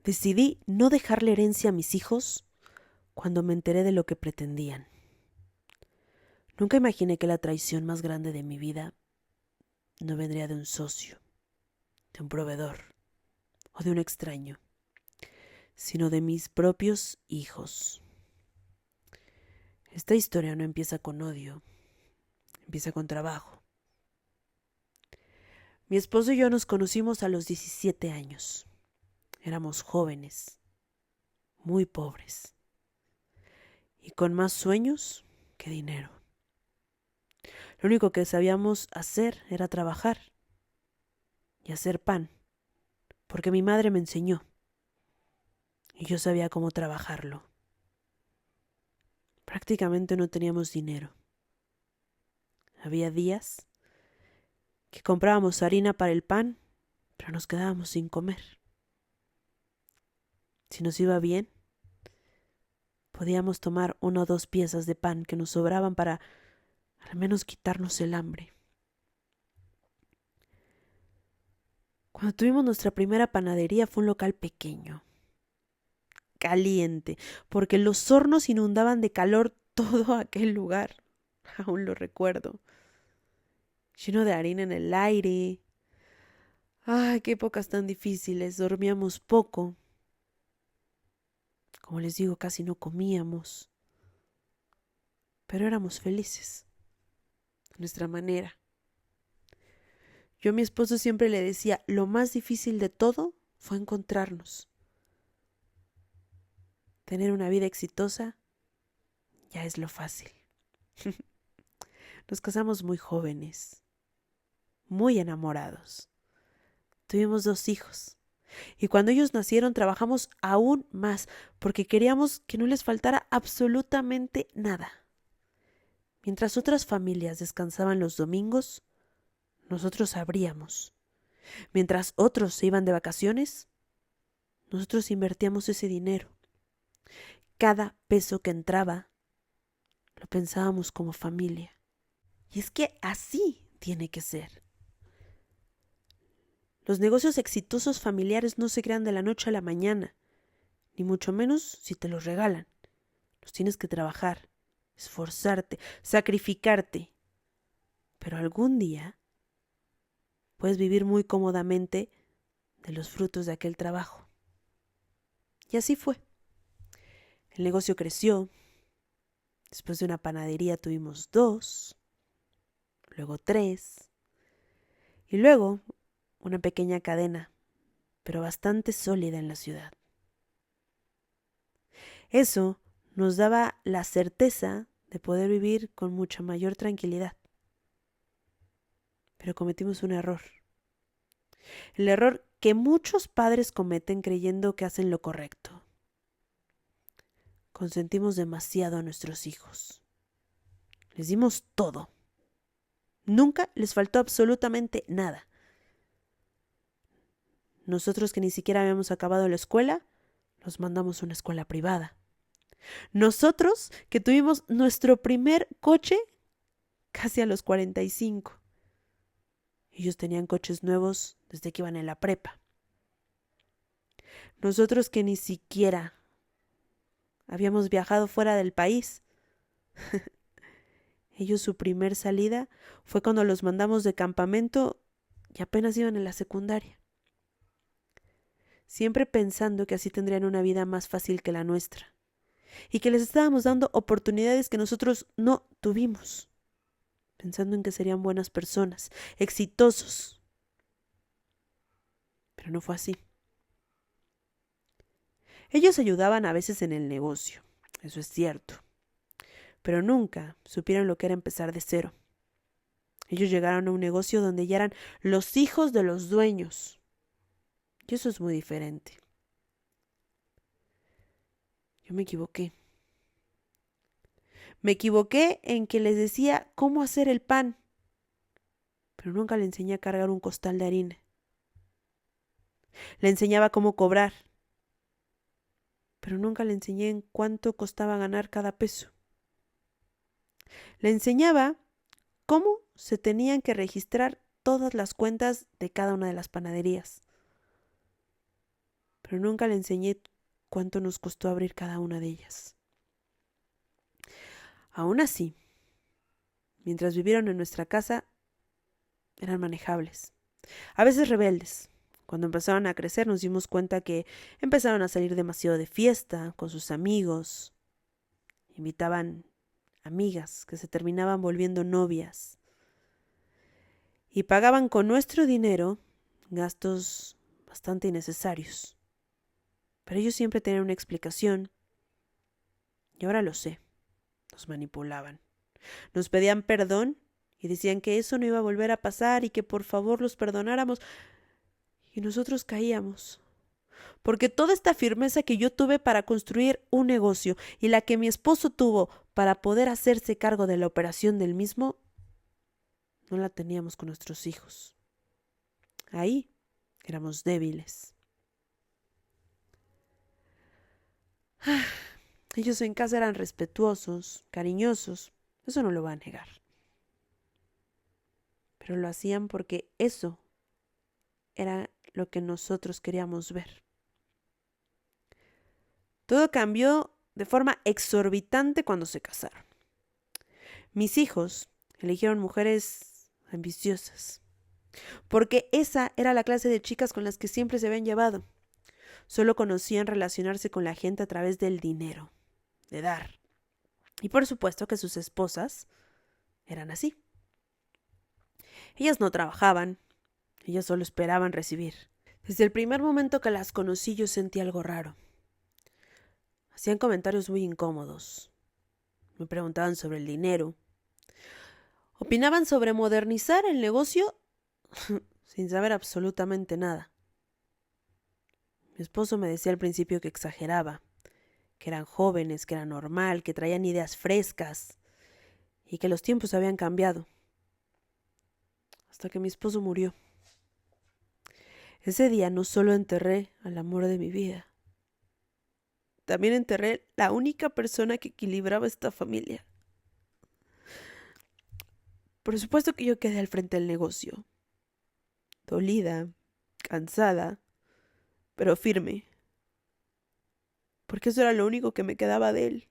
Decidí no dejarle herencia a mis hijos cuando me enteré de lo que pretendían. Nunca imaginé que la traición más grande de mi vida no vendría de un socio, de un proveedor o de un extraño, sino de mis propios hijos. Esta historia no empieza con odio, empieza con trabajo. Mi esposo y yo nos conocimos a los 17 años. Éramos jóvenes, muy pobres y con más sueños que dinero. Lo único que sabíamos hacer era trabajar y hacer pan, porque mi madre me enseñó y yo sabía cómo trabajarlo. Prácticamente no teníamos dinero. Había días que comprábamos harina para el pan, pero nos quedábamos sin comer. Si nos iba bien, podíamos tomar 1 o 2 piezas de pan que nos sobraban para al menos quitarnos el hambre. Cuando tuvimos nuestra primera panadería fue un local pequeño, caliente, porque los hornos inundaban de calor todo aquel lugar. Aún lo recuerdo. Lleno de harina en el aire. Ay, qué épocas tan difíciles. Dormíamos poco. Como les digo, casi no comíamos. Pero éramos felices. A nuestra manera. Yo a mi esposo siempre le decía, lo más difícil de todo fue encontrarnos. Tener una vida exitosa ya es lo fácil. Nos casamos muy jóvenes, muy enamorados. Tuvimos 2 hijos. Y cuando ellos nacieron trabajamos aún más porque queríamos que no les faltara absolutamente nada. Mientras otras familias descansaban los domingos, nosotros abríamos. Mientras otros se iban de vacaciones, nosotros invertíamos ese dinero. Cada peso que entraba, lo pensábamos como familia. Y es que así tiene que ser. Los negocios exitosos familiares no se crean de la noche a la mañana, ni mucho menos si te los regalan. Los tienes que trabajar, esforzarte, sacrificarte. Pero algún día puedes vivir muy cómodamente de los frutos de aquel trabajo. Y así fue. El negocio creció. Después de una panadería tuvimos 2, luego 3, y luego una pequeña cadena, pero bastante sólida en la ciudad. Eso nos daba la certeza de poder vivir con mucha mayor tranquilidad. Pero cometimos un error. El error que muchos padres cometen creyendo que hacen lo correcto. Consentimos demasiado a nuestros hijos. Les dimos todo. Nunca les faltó absolutamente nada. Nosotros que ni siquiera habíamos acabado la escuela, los mandamos a una escuela privada. Nosotros que tuvimos nuestro primer coche casi a los 45. Ellos tenían coches nuevos desde que iban en la prepa. Nosotros que ni siquiera habíamos viajado fuera del país. Ellos su primer salida fue cuando los mandamos de campamento y apenas iban en la secundaria. Siempre pensando que así tendrían una vida más fácil que la nuestra. Y que les estábamos dando oportunidades que nosotros no tuvimos. Pensando en que serían buenas personas, exitosos. Pero no fue así. Ellos ayudaban a veces en el negocio, eso es cierto. Pero nunca supieron lo que era empezar de cero. Ellos llegaron a un negocio donde ya eran los hijos de los dueños. Y eso es muy diferente. Yo me equivoqué. Me equivoqué en que les decía cómo hacer el pan, pero nunca le enseñé a cargar un costal de harina. Le enseñaba cómo cobrar, pero nunca le enseñé en cuánto costaba ganar cada peso. Le enseñaba cómo se tenían que registrar todas las cuentas de cada una de las panaderías. pero nunca le enseñé cuánto nos costó abrir cada una de ellas. Aún así, mientras vivieron en nuestra casa, eran manejables, a veces rebeldes. Cuando empezaron a crecer nos dimos cuenta que empezaron a salir demasiado de fiesta con sus amigos, invitaban amigas que se terminaban volviendo novias y pagaban con nuestro dinero gastos bastante innecesarios. Pero ellos siempre tenían una explicación y ahora lo sé, nos manipulaban. Nos pedían perdón y decían que eso no iba a volver a pasar y que por favor los perdonáramos. Y nosotros caíamos. Porque toda esta firmeza que yo tuve para construir un negocio y la que mi esposo tuvo para poder hacerse cargo de la operación del mismo, no la teníamos con nuestros hijos. Ahí éramos débiles. Ellos en casa eran respetuosos, cariñosos, eso no lo voy a negar. Pero lo hacían porque eso era lo que nosotros queríamos ver. Todo cambió de forma exorbitante cuando se casaron. Mis hijos eligieron mujeres ambiciosas, porque esa era la clase de chicas con las que siempre se habían llevado. Solo conocían relacionarse con la gente a través del dinero, de dar. Y por supuesto que sus esposas eran así. Ellas no trabajaban, ellas solo esperaban recibir. Desde el primer momento que las conocí yo sentí algo raro. Hacían comentarios muy incómodos. Me preguntaban sobre el dinero. Opinaban sobre modernizar el negocio sin saber absolutamente nada. Mi esposo me decía al principio que exageraba, que eran jóvenes, que era normal, que traían ideas frescas y que los tiempos habían cambiado. Hasta que mi esposo murió. Ese día no solo enterré al amor de mi vida, también enterré la única persona que equilibraba esta familia. Por supuesto que yo quedé al frente del negocio, dolida, cansada, pero firme, porque eso era lo único que me quedaba de él.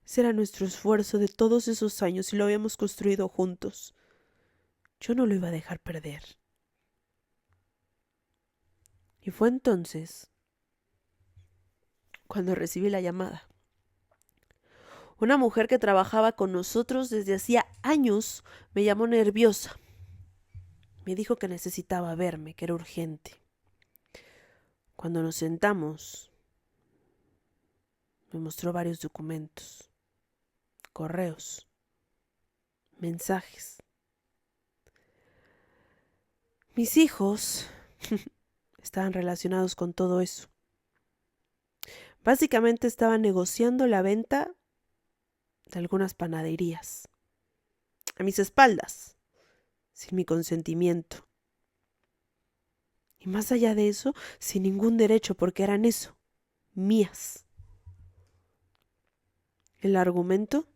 Ese era nuestro esfuerzo de todos esos años y lo habíamos construido juntos. Yo no lo iba a dejar perder. Y fue entonces cuando recibí la llamada. Una mujer que trabajaba con nosotros desde hacía años me llamó nerviosa. Me dijo que necesitaba verme, que era urgente. Cuando nos sentamos, me mostró varios documentos, correos, mensajes. Mis hijos estaban relacionados con todo eso. Básicamente estaban negociando la venta de algunas panaderías, a mis espaldas, sin mi consentimiento. Y más allá de eso, sin ningún derecho, porque eran eso, mías. El argumento,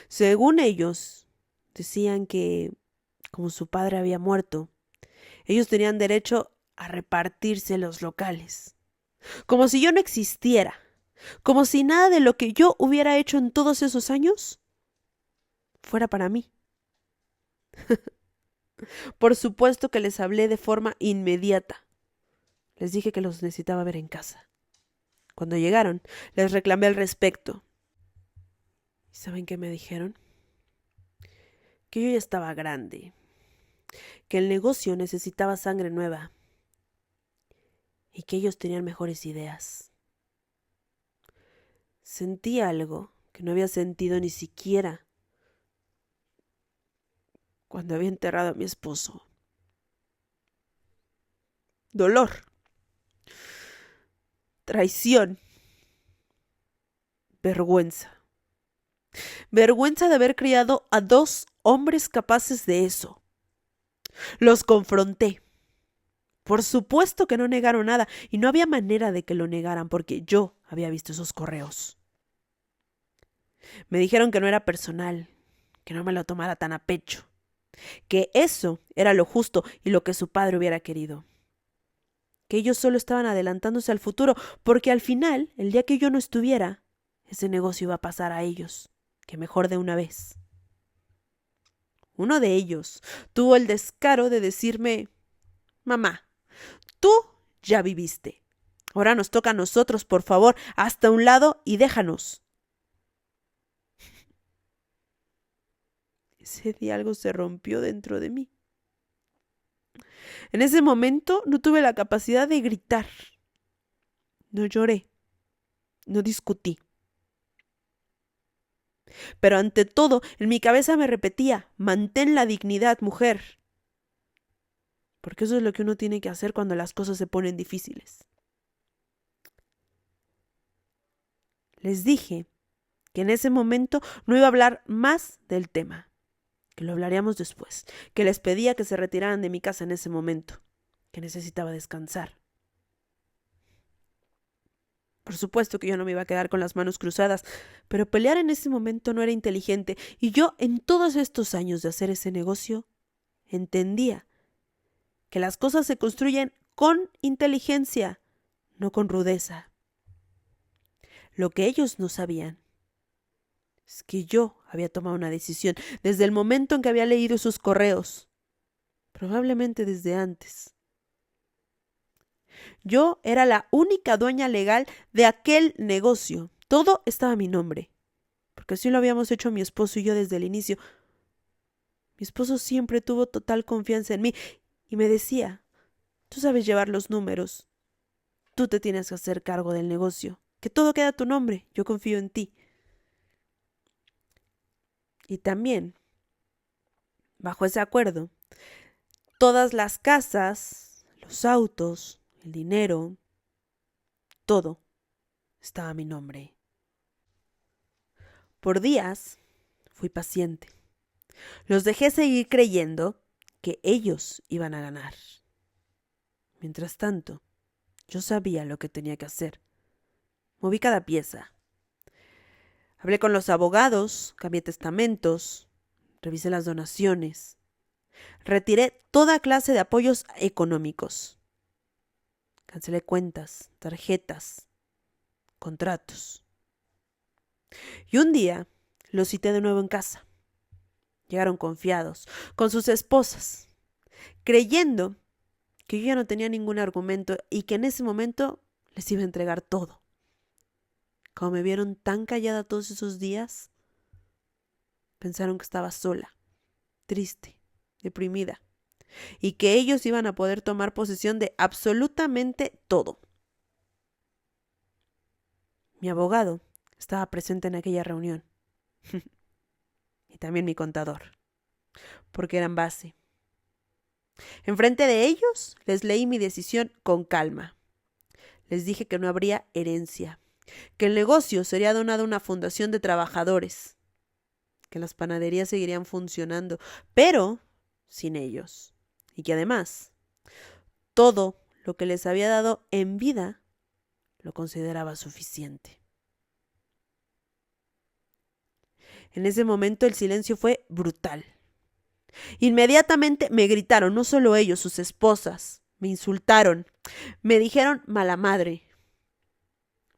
según ellos, decían que, como su padre había muerto, ellos tenían derecho a repartirse los locales, como si yo no existiera, como si nada de lo que yo hubiera hecho en todos esos años fuera para mí. Por supuesto que les hablé de forma inmediata. Les dije que los necesitaba ver en casa. Cuando llegaron, les reclamé al respecto. ¿Y saben qué me dijeron? Que yo ya estaba grande, que el negocio necesitaba sangre nueva y que ellos tenían mejores ideas. Sentí algo que no había sentido ni siquiera cuando había enterrado a mi esposo. Dolor, traición, vergüenza. Vergüenza de haber criado a dos hombres capaces de eso. Los confronté. Por supuesto que no negaron nada y no había manera de que lo negaran porque yo había visto esos correos. Me dijeron que no era personal, que no me lo tomara tan a pecho, que eso era lo justo y lo que su padre hubiera querido. que ellos solo estaban adelantándose al futuro, porque al final, el día que yo no estuviera, ese negocio iba a pasar a ellos, que mejor de una vez. Uno de ellos tuvo el descaro de decirme: mamá, tú ya viviste. Ahora nos toca a nosotros, por favor, hasta un lado y déjanos. Ese día algo se rompió dentro de mí. En ese momento no tuve la capacidad de gritar. No lloré. No discutí. Pero ante todo, en mi cabeza me repetía: mantén la dignidad, mujer. Porque eso es lo que uno tiene que hacer cuando las cosas se ponen difíciles. Les dije que en ese momento no iba a hablar más del tema, que lo hablaríamos después, que les pedía que se retiraran de mi casa en ese momento, que necesitaba descansar. Por supuesto que yo no me iba a quedar con las manos cruzadas, pero pelear en ese momento no era inteligente, y yo, en todos estos años de hacer ese negocio, entendía que las cosas se construyen con inteligencia, no con rudeza. Lo que ellos no sabían es que yo había tomado una decisión desde el momento en que había leído sus correos, probablemente desde antes. Yo era la única dueña legal de aquel negocio. Todo estaba a mi nombre, porque así lo habíamos hecho mi esposo y yo desde el inicio. Mi esposo siempre tuvo total confianza en mí y me decía: tú sabes llevar los números, tú te tienes que hacer cargo del negocio, que todo queda a tu nombre, yo confío en ti. Y también, bajo ese acuerdo, todas las casas, los autos, el dinero, todo estaba a mi nombre. Por días fui paciente. Los dejé seguir creyendo que ellos iban a ganar. Mientras tanto, yo sabía lo que tenía que hacer. Moví cada pieza. Hablé con los abogados, cambié testamentos, revisé las donaciones. Retiré toda clase de apoyos económicos. Cancelé cuentas, tarjetas, contratos. Y un día los cité de nuevo en casa. Llegaron confiados, con sus esposas, creyendo que yo ya no tenía ningún argumento y que en ese momento les iba a entregar todo. Como me vieron tan callada todos esos días, pensaron que estaba sola, triste, deprimida, y que ellos iban a poder tomar posesión de absolutamente todo. Mi abogado estaba presente en aquella reunión. Y también mi contador, porque eran base. Enfrente de ellos les leí mi decisión con calma. Les dije que no habría herencia, que el negocio sería donado a una fundación de trabajadores, que las panaderías seguirían funcionando, pero sin ellos, y que además todo lo que les había dado en vida lo consideraba suficiente. En ese momento el silencio fue brutal. Inmediatamente me gritaron, no solo ellos, sus esposas, me insultaron, me dijeron mala madre.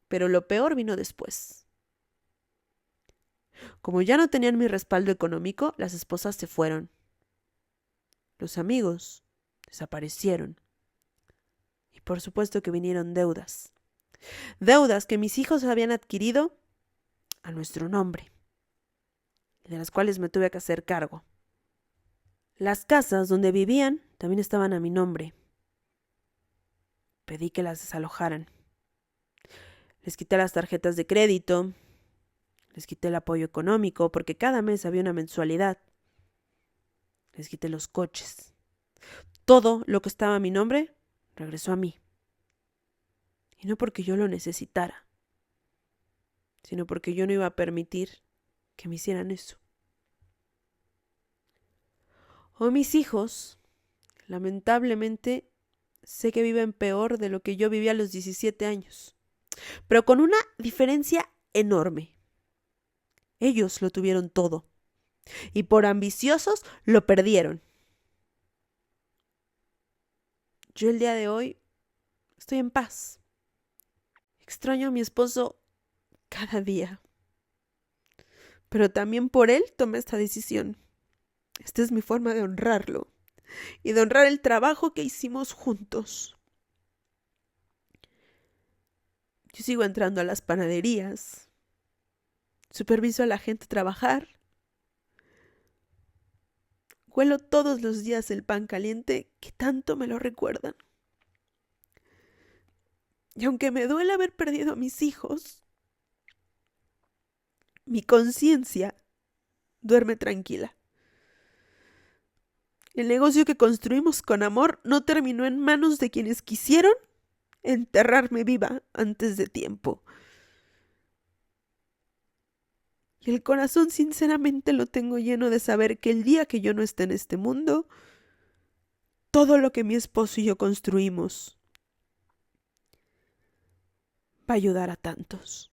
Pero lo peor vino después. Como ya no tenían mi respaldo económico, las esposas se fueron. Los amigos desaparecieron. Y por supuesto que vinieron deudas. Deudas que mis hijos habían adquirido a nuestro nombre, y de las cuales me tuve que hacer cargo. Las casas donde vivían también estaban a mi nombre. Pedí que las desalojaran. Les quité las tarjetas de crédito, les quité el apoyo económico, porque cada mes había una mensualidad. Les quité los coches. Todo lo que estaba a mi nombre regresó a mí. Y no porque yo lo necesitara, sino porque yo no iba a permitir que me hicieran eso. Hoy mis hijos, lamentablemente, sé que viven peor de lo que yo vivía a los 17 años, pero con una diferencia enorme. Ellos lo tuvieron todo, y por ambiciosos lo perdieron. Yo el día de hoy Estoy en paz. Extraño a mi esposo cada día. Pero también por él tomé esta decisión. Esta es mi forma de honrarlo y de honrar el trabajo que hicimos juntos. Yo sigo entrando a las panaderías, superviso a la gente trabajar, huelo todos los días el pan caliente que tanto me lo recuerdan. Y aunque me duele haber perdido a mis hijos, mi conciencia duerme tranquila. El negocio que construimos con amor no terminó en manos de quienes quisieron enterrarme viva antes de tiempo. Y el corazón sinceramente lo tengo lleno de saber que el día que yo no esté en este mundo, todo lo que mi esposo y yo construimos va a ayudar a tantos.